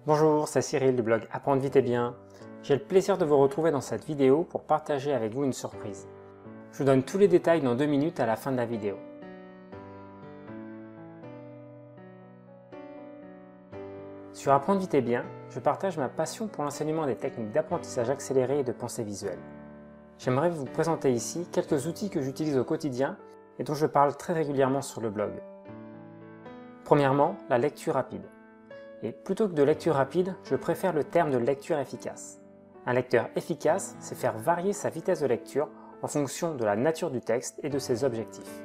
Bonjour, c'est Cyril du blog Apprendre vite et bien. J'ai le plaisir de vous retrouver dans cette vidéo pour partager avec vous une surprise. Je vous donne tous les détails dans 2 minutes à la fin de la vidéo. Sur Apprendre vite et bien, je partage ma passion pour l'enseignement des techniques d'apprentissage accéléré et de pensée visuelle. J'aimerais vous présenter ici quelques outils que j'utilise au quotidien et dont je parle très régulièrement sur le blog. Premièrement, la lecture rapide. Et plutôt que de lecture rapide, je préfère le terme de lecture efficace. Un lecteur efficace, c'est faire varier sa vitesse de lecture en fonction de la nature du texte et de ses objectifs.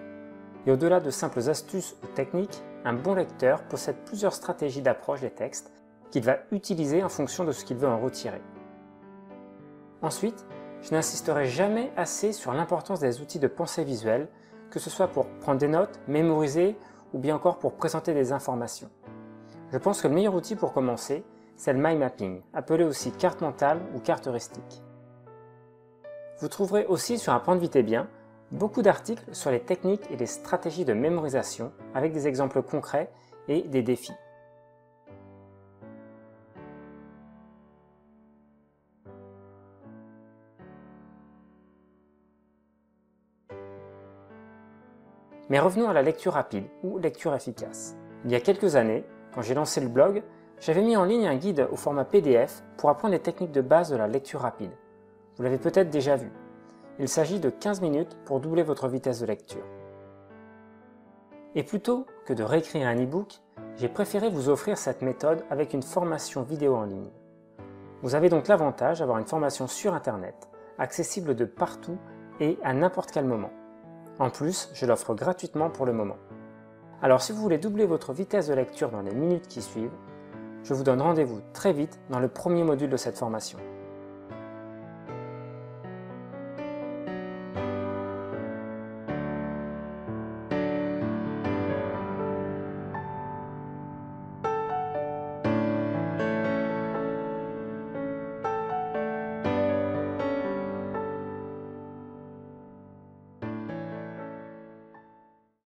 Et au-delà de simples astuces ou techniques, un bon lecteur possède plusieurs stratégies d'approche des textes qu'il va utiliser en fonction de ce qu'il veut en retirer. Ensuite, je n'insisterai jamais assez sur l'importance des outils de pensée visuelle, que ce soit pour prendre des notes, mémoriser ou bien encore pour présenter des informations. Je pense que le meilleur outil pour commencer, c'est le mind mapping, appelé aussi carte mentale ou carte heuristique. Vous trouverez aussi sur Apprendre vite et bien beaucoup d'articles sur les techniques et les stratégies de mémorisation avec des exemples concrets et des défis. Mais revenons à la lecture rapide ou lecture efficace. Il y a quelques années, quand j'ai lancé le blog, j'avais mis en ligne un guide au format PDF pour apprendre les techniques de base de la lecture rapide. Vous l'avez peut-être déjà vu. Il s'agit de 15 minutes pour doubler votre vitesse de lecture. Et plutôt que de réécrire un e-book, j'ai préféré vous offrir cette méthode avec une formation vidéo en ligne. Vous avez donc l'avantage d'avoir une formation sur Internet, accessible de partout et à n'importe quel moment. En plus, je l'offre gratuitement pour le moment. Alors si vous voulez doubler votre vitesse de lecture dans les minutes qui suivent, je vous donne rendez-vous très vite dans le premier module de cette formation.